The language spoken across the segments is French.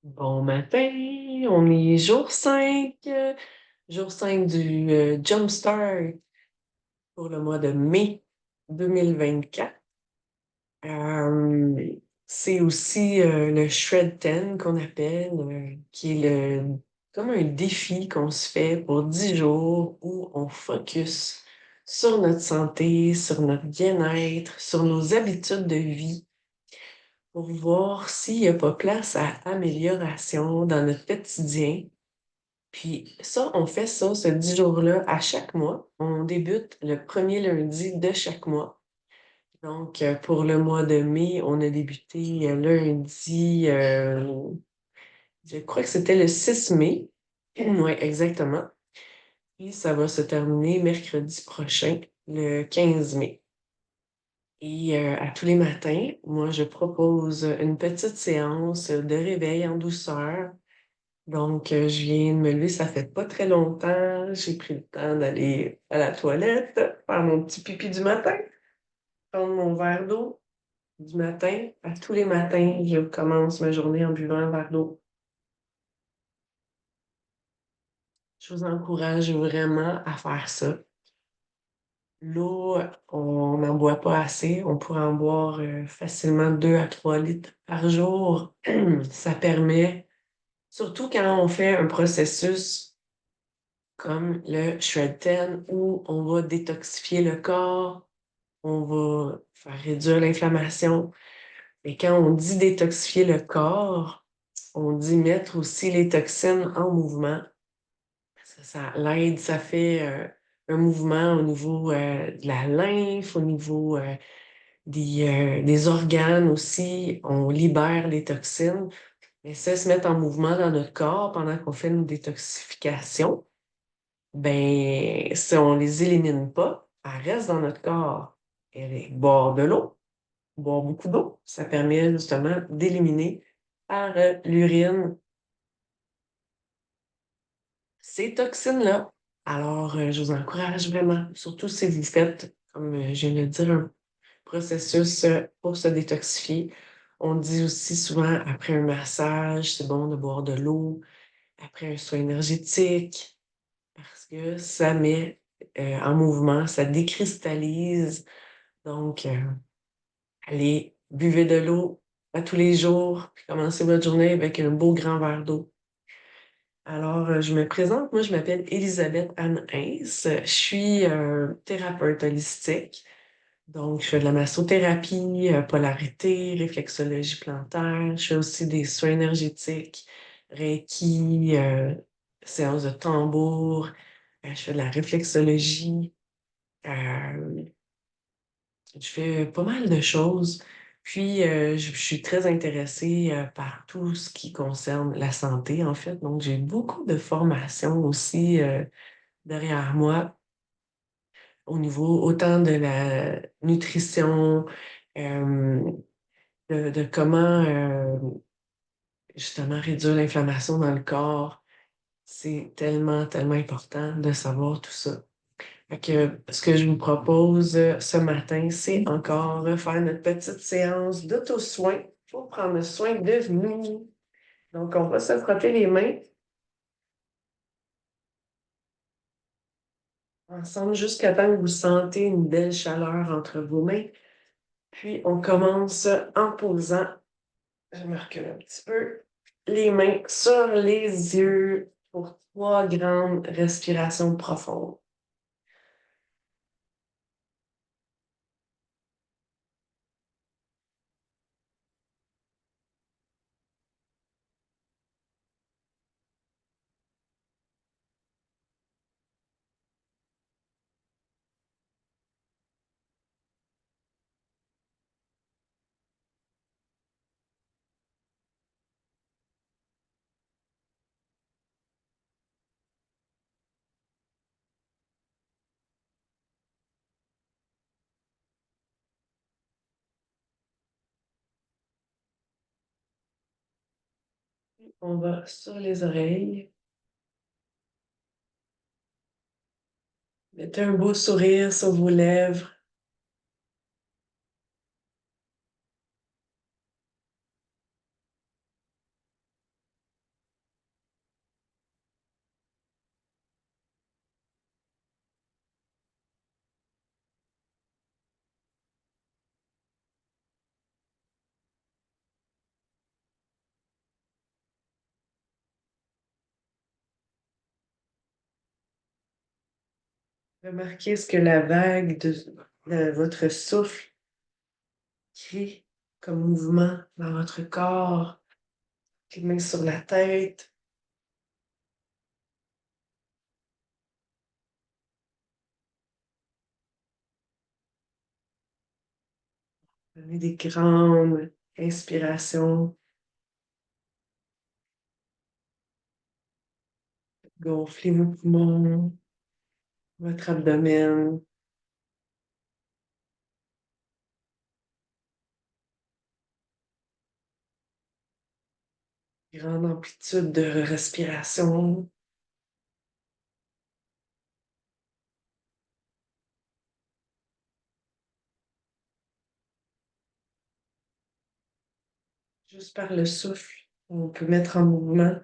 Bon matin, on est jour 5 du Jumpstart pour le mois de mai 2024. Euh, c'est aussi le Shred 10 qu'on appelle, qui est comme un défi qu'on se fait pour 10 jours où on focus sur notre santé, sur notre bien-être, sur nos habitudes de vie pour voir s'il n'y a pas place à amélioration dans notre quotidien. Puis ça, on fait ça, ce 10 jours-là, à chaque mois. On débute le premier lundi de chaque mois. Donc, pour le mois de mai, on a débuté lundi, je crois que c'était le 6 mai. Oui, exactement. Puis ça va se terminer mercredi prochain, le 15 mai. Et à tous les matins, moi, je propose une petite séance de réveil en douceur. Donc, je viens de me lever, ça fait pas très longtemps. J'ai pris le temps d'aller à la toilette, faire mon petit pipi du matin, prendre mon verre d'eau du matin. À tous les matins, je commence ma journée en buvant un verre d'eau. Je vous encourage vraiment à faire ça. L'eau, on n'en boit pas assez. On pourrait en boire facilement 2 à 3 litres par jour. Ça permet, surtout quand on fait un processus comme le Shred 10 où on va détoxifier le corps, on va faire réduire l'inflammation. Et quand on dit détoxifier le corps, on dit mettre aussi les toxines en mouvement. Ça l'aide, ça fait un mouvement au niveau de la lymphe, au niveau des organes aussi. On libère les toxines. Et ça se met en mouvement dans notre corps pendant qu'on fait une détoxification. Ben, si on les élimine pas, elles restent dans notre corps. Et boire de l'eau, boire beaucoup d'eau, ça permet justement d'éliminer par l'urine ces toxines-là. Alors, je vous encourage vraiment, surtout si vous faites, comme je viens de le dire, un processus pour se détoxifier. On dit aussi souvent, après un massage, c'est bon de boire de l'eau, après un soin énergétique, parce que ça met en mouvement, ça décristallise. Donc, allez, buvez de l'eau à tous les jours, puis commencez votre journée avec un beau grand verre d'eau. Alors, je me présente, moi je m'appelle Elisabeth Anne Hins. Je suis thérapeute holistique. Donc, je fais de la massothérapie, polarité, réflexologie plantaire. Je fais aussi des soins énergétiques, Reiki, séances de tambour. Je fais de la réflexologie. Euh, je fais pas mal de choses. Puis, je suis très intéressée par tout ce qui concerne la santé, en fait. Donc, j'ai beaucoup de formations aussi derrière moi au niveau autant de la nutrition, euh, de comment justement réduire l'inflammation dans le corps. C'est tellement, tellement important de savoir tout ça. Fait que ce que je vous propose ce matin, c'est encore faire notre petite séance d'auto-soin pour prendre soin de nous. Donc, on va se frotter les mains ensemble jusqu'à temps que vous sentez une belle chaleur entre vos mains. Puis, on commence en posant, je me recule un petit peu, les mains sur les yeux pour 3 grandes respirations profondes. On va sur les oreilles. Mettez un beau sourire sur vos lèvres. Remarquez ce que la vague de votre souffle crée comme mouvement dans votre corps, les mains sur la tête. Prenez des grandes inspirations, gonflez vos poumons, votre abdomen, grande amplitude de respiration. Juste par le souffle, on peut mettre en mouvement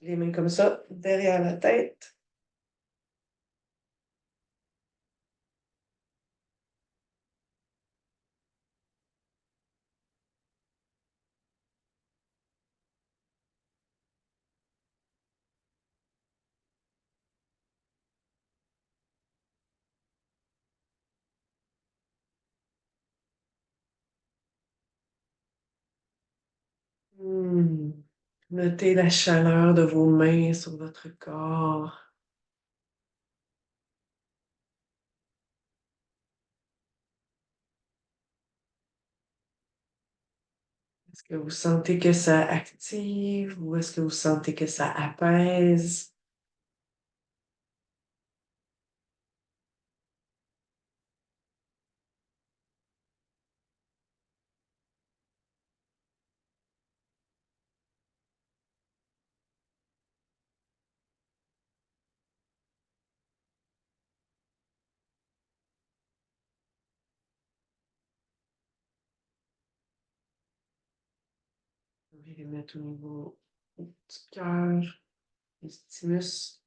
les mains comme ça, derrière la tête. Hmm. Notez la chaleur de vos mains sur votre corps. Est-ce que vous sentez que ça active ou est-ce que vous sentez que ça apaise? Vous pouvez les mettre au niveau du cœur, du thymus.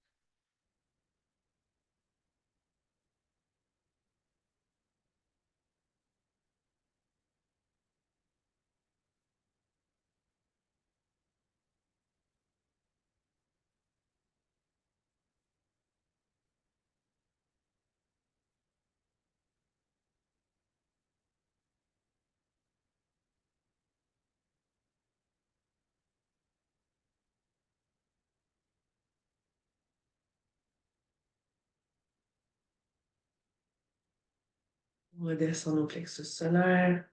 On redescend au plexus solaire.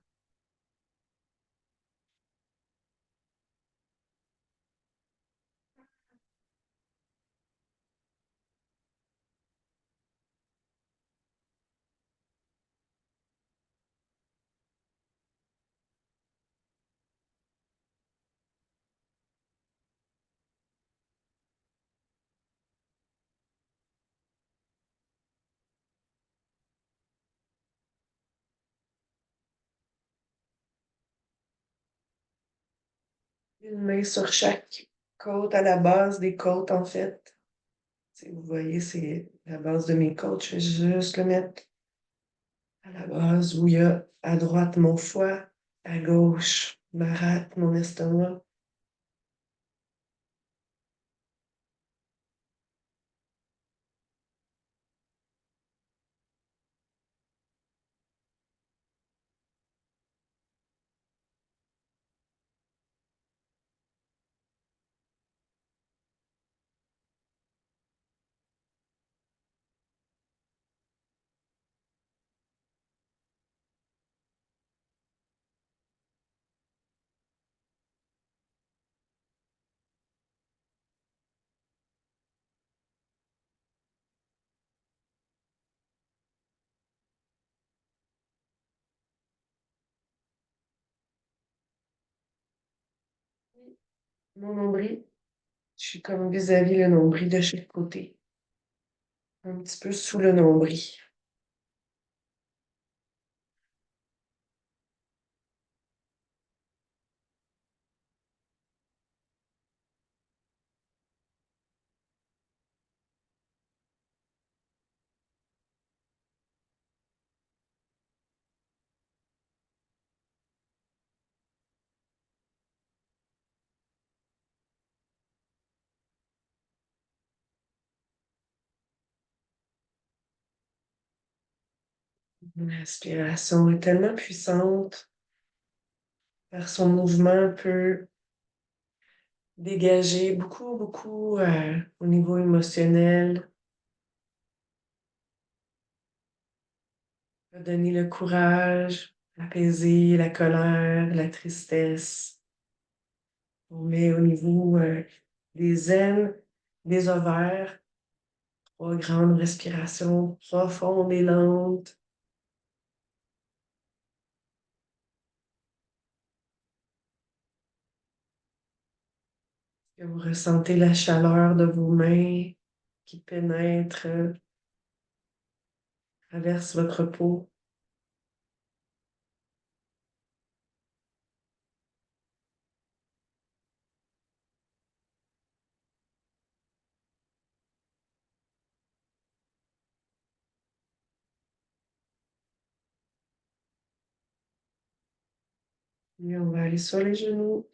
Une main sur chaque côte, à la base des côtes, en fait. Si vous voyez, c'est la base de mes côtes. Je vais juste le mettre à la base où il y a à droite mon foie, à gauche ma rate, mon estomac. Mon nombril, je suis comme vis-à-vis le nombril de chaque côté, un petit peu sous le nombril. L'inspiration est tellement puissante par son mouvement peut dégager beaucoup, beaucoup au niveau émotionnel, peut donner le courage, apaiser la colère, la tristesse. On met au niveau des aines, des ovaires, trois grandes respirations profondes et lentes. Que vous ressentez la chaleur de vos mains qui pénètre, traverse votre peau. Et on va aller sur les genoux.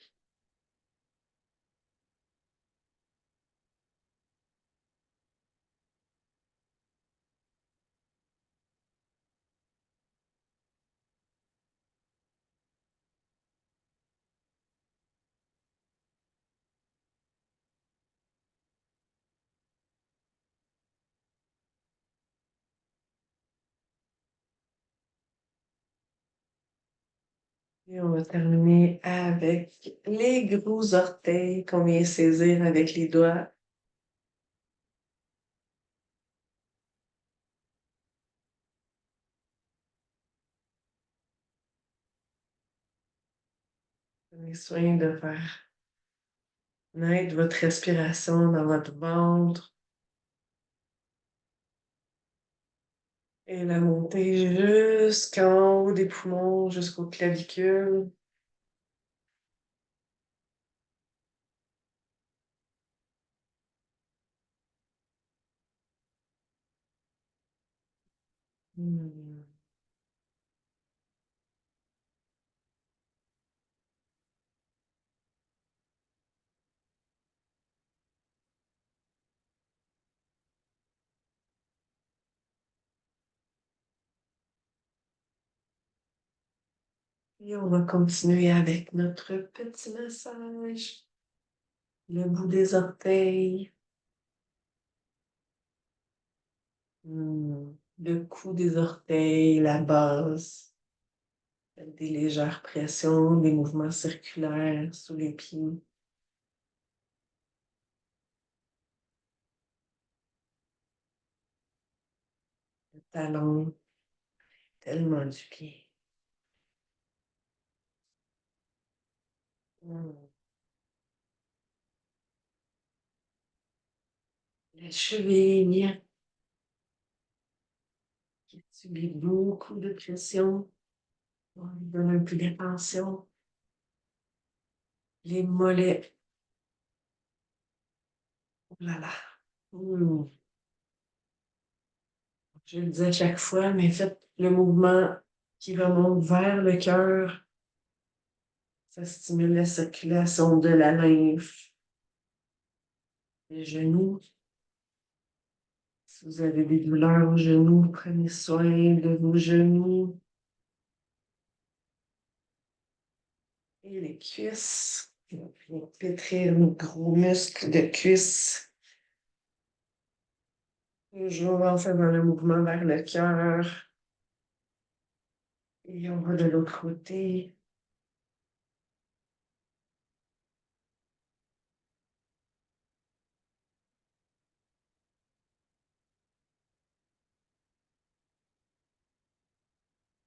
Et on va terminer avec les gros orteils qu'on vient saisir avec les doigts. Prenez soin de faire naître votre respiration dans votre ventre et la monter jusqu'en haut des poumons, jusqu'aux clavicules. Hmm. Et on va continuer avec notre petit massage. Le bout des orteils, le cou des orteils, la base. Faites des légères pressions, des mouvements circulaires sous les pieds. Le talon, tellement du pied. Hmm. La cheville qui subit beaucoup de pression. On lui donne un peu d'attention. Les mollets. Oh là là. Hmm. Je le dis à chaque fois, mais faites le mouvement qui remonte vers le cœur. Ça stimule la circulation de la lymphe. Les genoux. Si vous avez des douleurs aux genoux, prenez soin de vos genoux et les cuisses. Pour pétrir nos gros muscles de cuisses. Toujours en faisant le mouvement vers le cœur. Et on va de l'autre côté.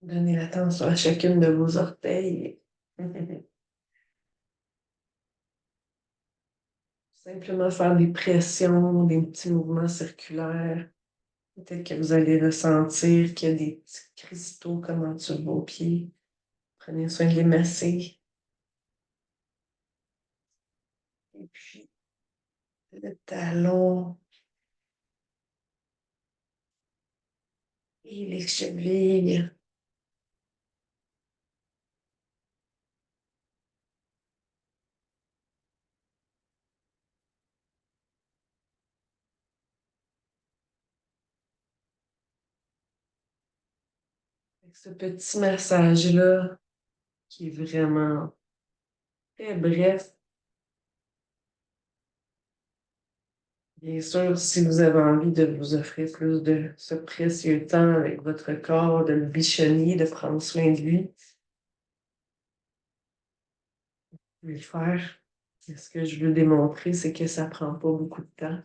Donnez l'attention à chacune de vos orteils. Simplement faire des pressions, des petits mouvements circulaires. Peut-être que vous allez ressentir qu'il y a des petits cristaux comme en dessous de vos pieds. Prenez soin de les masser. Et puis, le talon et les chevilles. Ce petit massage-là, qui est vraiment très bref. Bien sûr, si vous avez envie de vous offrir plus de ce précieux temps avec votre corps, de le bichonner, de prendre soin de lui, vous pouvez le faire. Et ce que je veux démontrer, c'est que ça prend pas beaucoup de temps.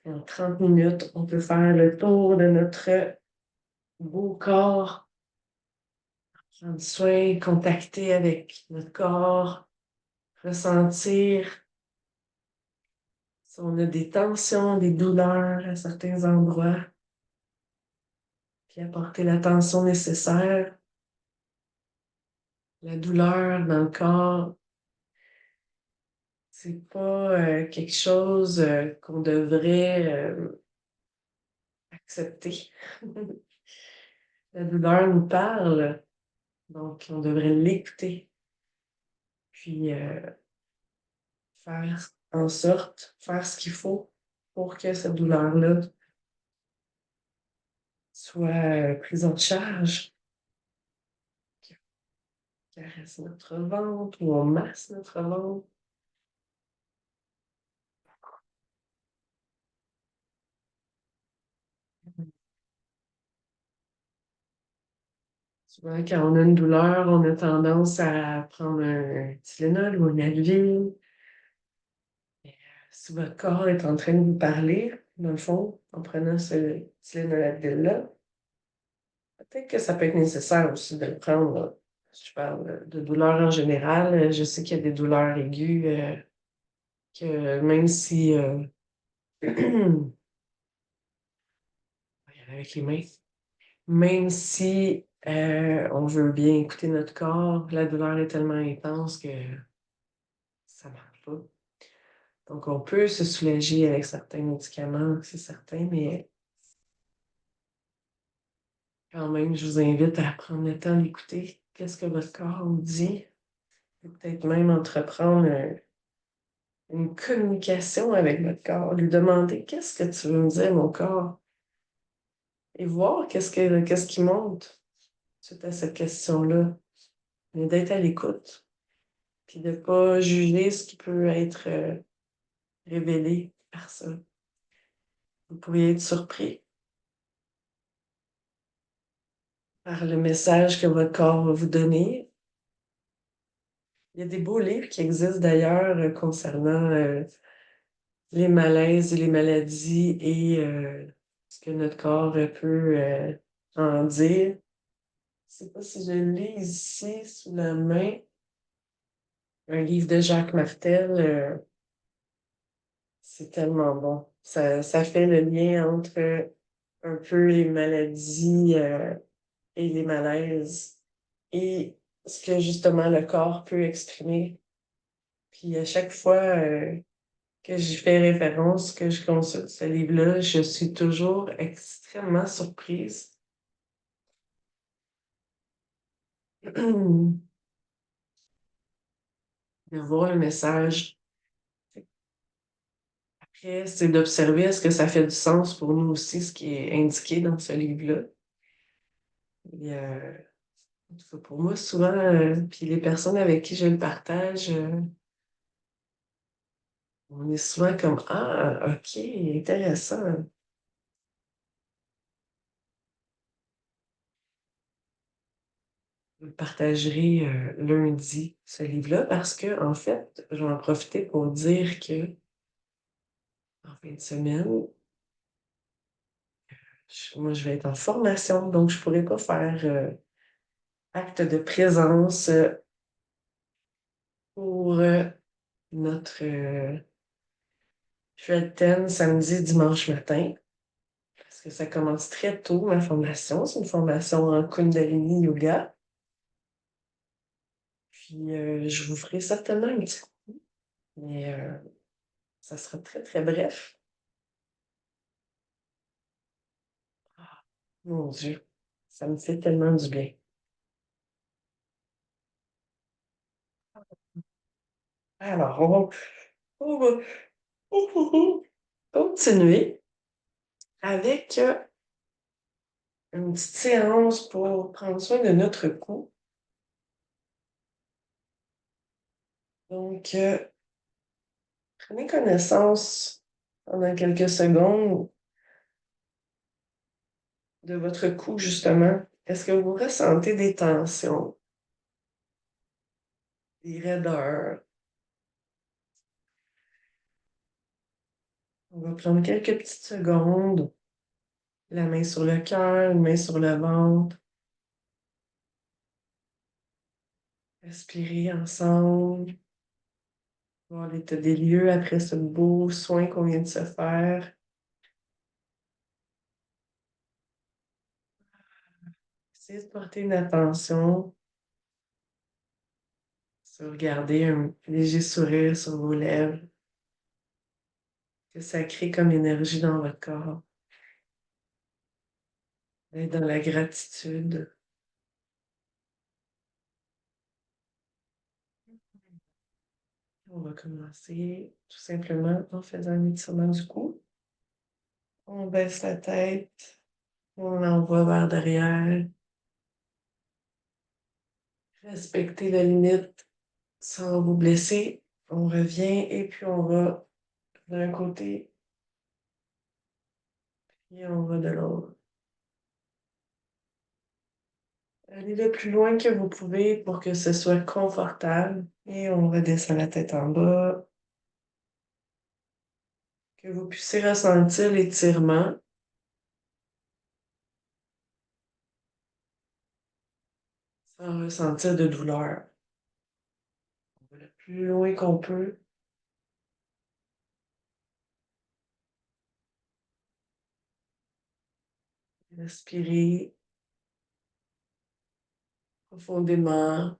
En 30 minutes, on peut faire le tour de notre beau corps, prendre soin, contacter avec notre corps, ressentir si on a des tensions, des douleurs à certains endroits, puis apporter l'attention nécessaire. La douleur dans le corps, c'est pas quelque chose qu'on devrait accepter. La douleur nous parle, donc on devrait l'écouter, puis faire en sorte, faire ce qu'il faut pour que cette douleur-là soit prise en charge, qu'on caresse notre ventre ou on masse notre ventre. Souvent, quand on a une douleur, on a tendance à prendre un Tylenol ou un Advil. Si votre corps est en train de vous parler, dans le fond, en prenant ce Tylenol Advil-là, peut-être que ça peut être nécessaire aussi de le prendre. Je parle de douleurs en général. Je sais qu'il y a des douleurs aiguës que même si avec les mains, même si on veut bien écouter notre corps, la douleur est tellement intense que ça ne marche pas. Donc, on peut se soulager avec certains médicaments, c'est certain, mais quand même, je vous invite à prendre le temps d'écouter qu'est-ce que votre corps vous dit, et peut-être même entreprendre une communication avec votre corps, lui demander qu'est-ce que tu veux me dire, mon corps, et voir qu'est-ce qui monte suite à cette question-là, mais d'être à l'écoute, puis de ne pas juger ce qui peut être révélé par ça. Vous pourriez être surpris par le message que votre corps va vous donner. Il y a des beaux livres qui existent d'ailleurs concernant les malaises et les maladies et ce que notre corps peut en dire. Je ne sais pas si je lis ici sous la main un livre de Jacques Martel. C'est tellement bon. Ça fait le lien entre un peu les maladies et les malaises et ce que justement le corps peut exprimer. Puis à chaque fois que j'y fais référence, que je consulte ce livre-là, je suis toujours extrêmement surprise de voir le message. Après, c'est d'observer est-ce que ça fait du sens pour nous aussi, ce qui est indiqué dans ce livre-là. Et, en tout cas, pour moi, souvent, puis les personnes avec qui je le partage, on est souvent comme ah, ok, intéressant. Je le partagerai lundi, ce livre-là, parce que, en fait, je vais en profiter pour dire que en fin de semaine, moi, je vais être en formation, donc je ne pourrai pas faire acte de présence pour notre Shred samedi, dimanche matin, parce que ça commence très tôt, ma formation. C'est une formation en Kundalini Yoga. Puis, je vous ferai certainement un petit coup, mais ça sera très, très bref. Ah, mon Dieu, ça me fait tellement du bien. Alors, on va continuer avec une petite séance pour prendre soin de notre cou. Donc, prenez connaissance pendant quelques secondes de votre cou, justement. Est-ce que vous ressentez des tensions, des raideurs? On va prendre quelques petites secondes, la main sur le cœur, une main sur le ventre. Respirez ensemble, voir l'état des lieux après ce beau soin qu'on vient de se faire. Essayez de porter une attention sur garder un léger sourire sur vos lèvres, que ça crée comme énergie dans votre corps, d'être dans la gratitude. On va commencer tout simplement en faisant un étirement du cou. On baisse la tête, on l'envoie vers derrière. Respectez la limite sans vous blesser. On revient et puis on va d'un côté et on va de l'autre. Allez le plus loin que vous pouvez pour que ce soit confortable et on redescend la tête en bas. Que vous puissiez ressentir l'étirement sans ressentir de douleur. On va le plus loin qu'on peut. Respirez profondément.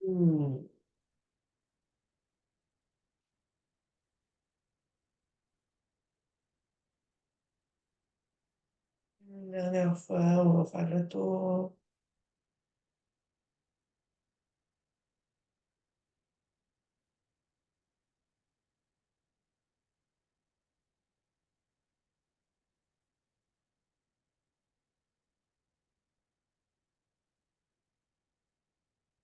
Hmm. Une dernière fois, on va faire le tour.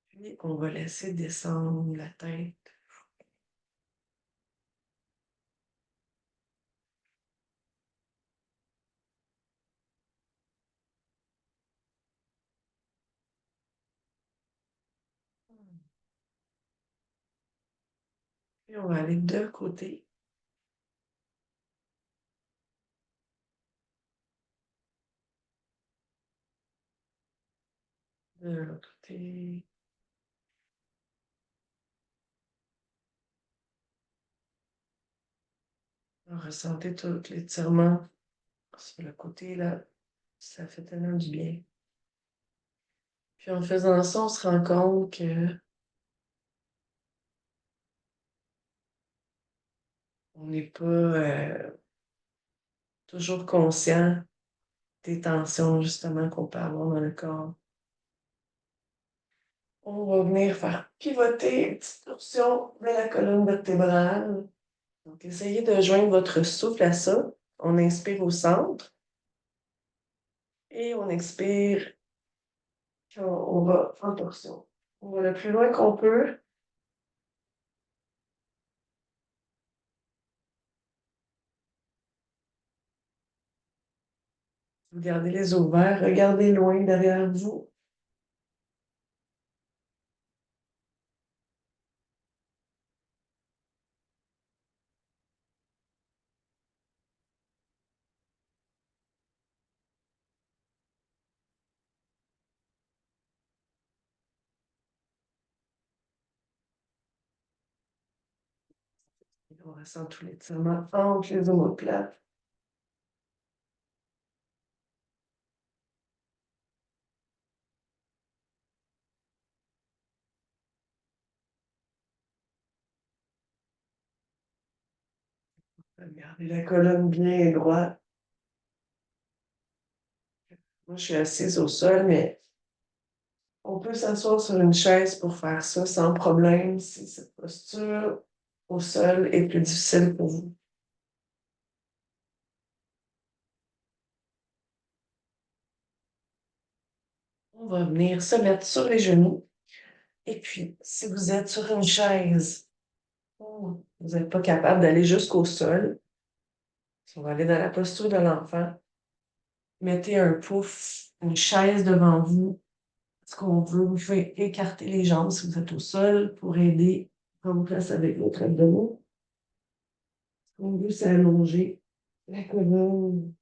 Puis on va laisser descendre la tête. Et on va aller de côté. De l'autre côté. Ressentez tout l'étirement sur le côté là. Ça fait tellement du bien. Puis en faisant ça, on se rend compte que on n'est pas toujours conscient des tensions justement qu'on peut avoir dans le corps. On va venir faire pivoter une petite torsion de la colonne vertébrale. Donc, essayez de joindre votre souffle à ça. On inspire au centre et on expire. Puis on va en torsion. On va le plus loin qu'on peut. Vous gardez les yeux ouverts. Regardez loin derrière vous. Et on ressent tout l'étirement entre les omoplates. Regardez la colonne bien droite. Moi, je suis assise au sol, mais On peut s'asseoir sur une chaise pour faire ça sans problème si cette posture au sol est plus difficile pour vous. On va venir se mettre sur les genoux. Et puis, si vous êtes sur une chaise ou vous n'êtes pas capable d'aller jusqu'au sol, si on va aller dans la posture de l'enfant, mettez un pouf, une chaise devant vous. Ce qu'on veut, vous pouvez écarter les jambes si vous êtes au sol pour aider à vous place avec votre abdomen. Ce qu'on veut, c'est allonger la colonne.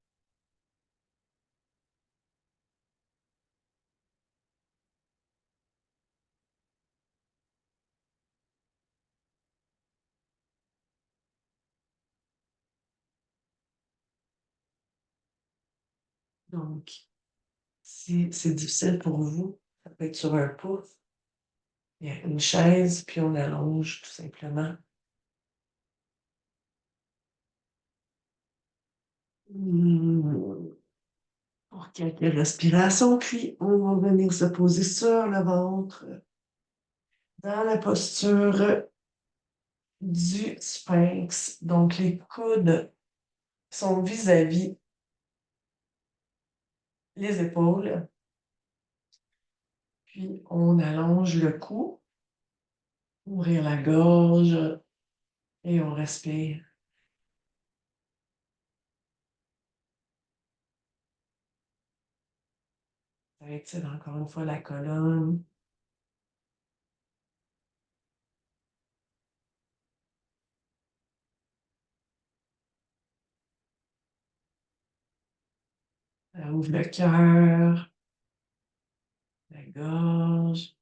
Donc, si c'est difficile pour vous, ça peut être sur un pouce, il y a une chaise, puis on allonge tout simplement. Pour quelques respirations, puis on va venir se poser sur le ventre dans la posture du sphinx. Donc, les coudes sont vis-à-vis les épaules, puis on allonge le cou, ouvrir la gorge et on respire. Ça étire encore une fois la colonne. Ça ouvre le cœur, la gorge.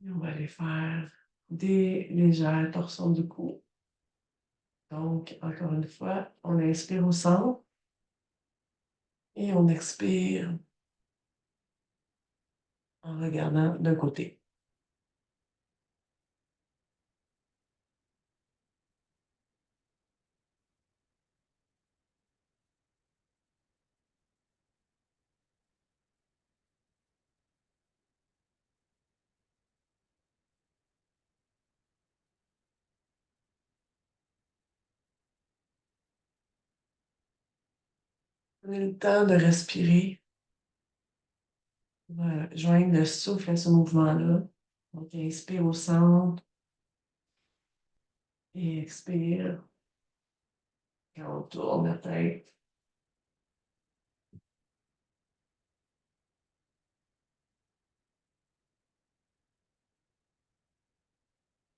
Et on va aller faire des légères torsions du cou. Donc, encore une fois, on inspire au centre et on expire en regardant d'un côté. Prenez le temps de respirer. Voilà, joindre le souffle à ce mouvement-là. Donc, inspire au centre et expire. Quand on tourne la tête.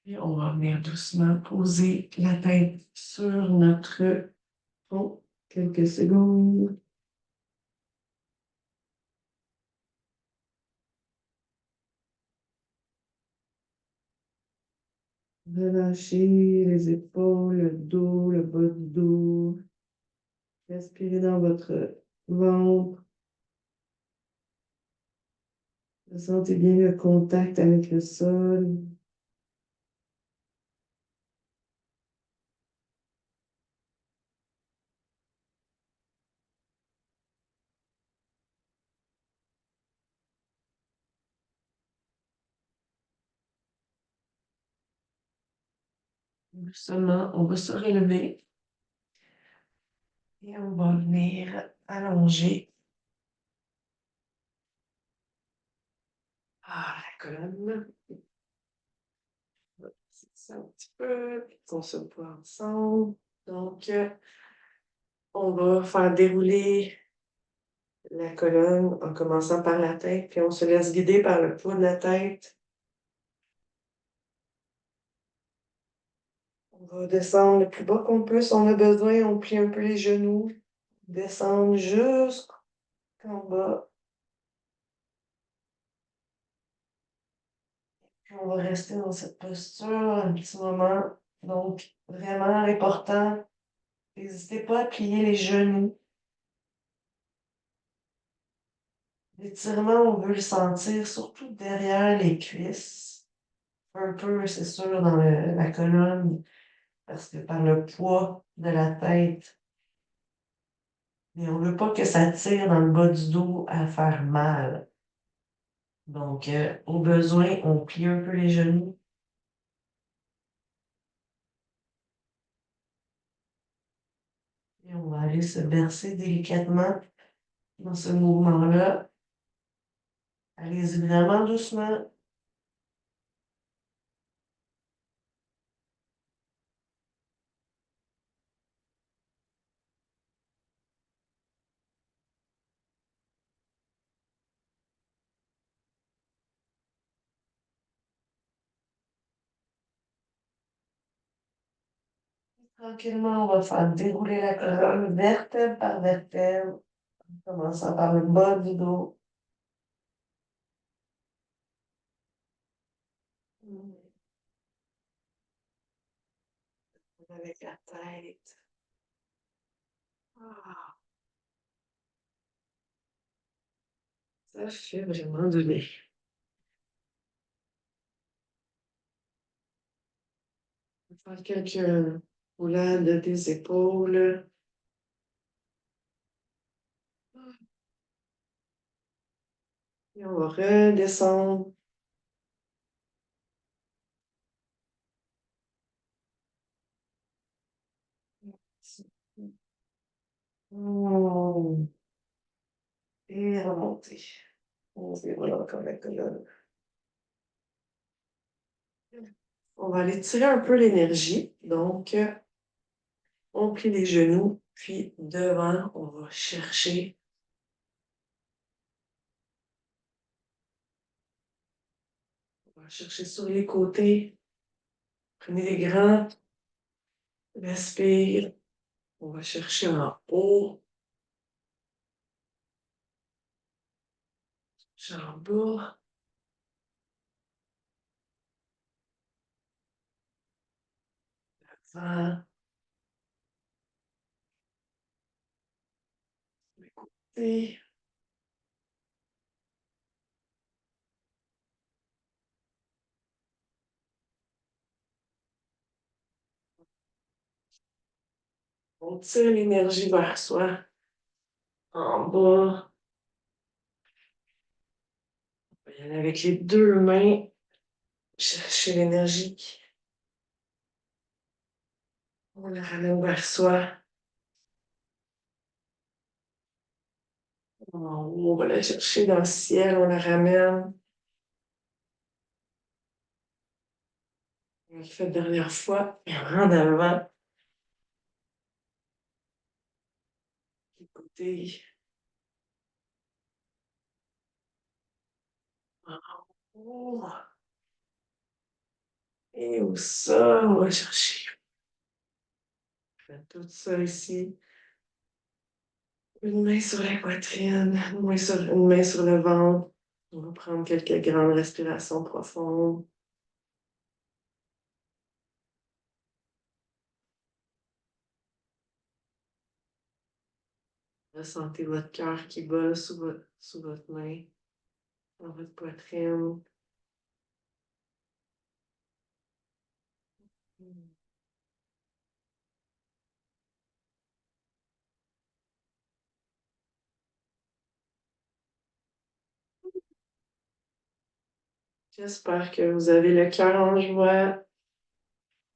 Et on va venir doucement poser la tête sur notre front. Quelques secondes. Relâchez les épaules, le dos, le bas du dos. Respirez dans votre ventre. Sentez bien le contact avec le sol. Doucement, on va se relever et on va venir allonger la colonne. C'est ça un petit peu, puis on se voit ensemble. Donc, on va faire dérouler la colonne en commençant par la tête, puis on se laisse guider par le poids de la tête. On va descendre le plus bas qu'on peut. Si on a besoin, on plie un peu les genoux. Descendre jusqu'en bas. Puis on va rester dans cette posture un petit moment. Donc, vraiment important, n'hésitez pas à plier les genoux. L'étirement, on veut le sentir surtout derrière les cuisses. un peu, c'est sûr, dans la colonne, parce que par le poids de la tête, mais on ne veut pas que ça tire dans le bas du dos à faire mal. Donc, au besoin, on plie un peu les genoux et on va aller se bercer délicatement dans ce mouvement-là. Allez-y vraiment doucement. Tranquillement, on va faire dérouler la colonne vertèbre par vertèbre, en commençant par le bas du dos. Avec la tête. Ah, ça fait vraiment du bien. On va faire quelques roulades des épaules. Et on va redescendre. Oh, et remonter. Et voilà, comme la colonne. On va aller tirer un peu l'énergie. Donc, on plie les genoux, puis devant, on va chercher. On va chercher sur les côtés. Prenez les grands. Respire. On va chercher en haut. En bas. Devant. Les côtés. On tire l'énergie vers soi. En bas. On va y aller avec les deux mains. Chercher l'énergie. On la ramène vers soi. En haut, on va la chercher dans le ciel. On la ramène. On le fait la dernière fois. Et en avant. Écoutez. En haut. Et au sol, on va chercher. Faites tout ça ici. Une main sur la poitrine, une main sur le ventre. On va prendre quelques grandes respirations profondes. Ressentez votre cœur qui bat sous votre main, dans votre poitrine. J'espère que vous avez le cœur en joie.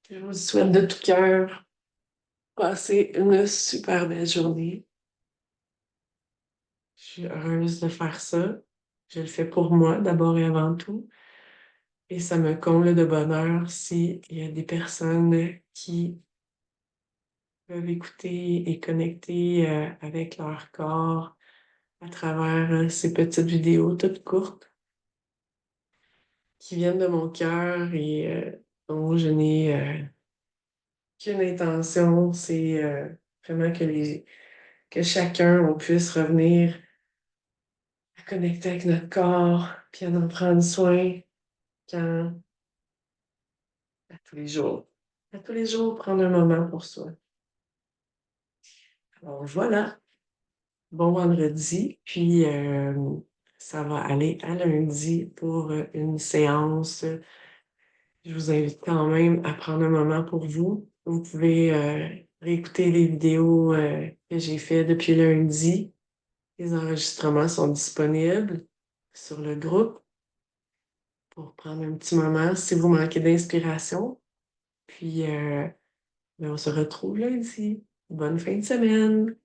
Je vous souhaite de tout cœur passer une super belle journée. Je suis heureuse de faire ça. Je le fais pour moi d'abord et avant tout. Et ça me comble de bonheur s'il y a des personnes qui peuvent écouter et connecter avec leur corps à travers ces petites vidéos toutes courtes qui viennent de mon cœur et dont je n'ai qu'une intention, c'est vraiment que chacun on puisse revenir à connecter avec notre corps, puis à en prendre soin quand, à tous les jours. À tous les jours, prendre un moment pour soi. Alors voilà, bon vendredi, puis ça va aller à lundi pour une séance Je vous invite quand même à prendre un moment pour vous. Vous pouvez réécouter les vidéos que j'ai faites depuis lundi. Les enregistrements sont disponibles sur le groupe pour prendre un petit moment si vous manquez d'inspiration. Puis, ben, on se retrouve lundi. Bonne fin de semaine.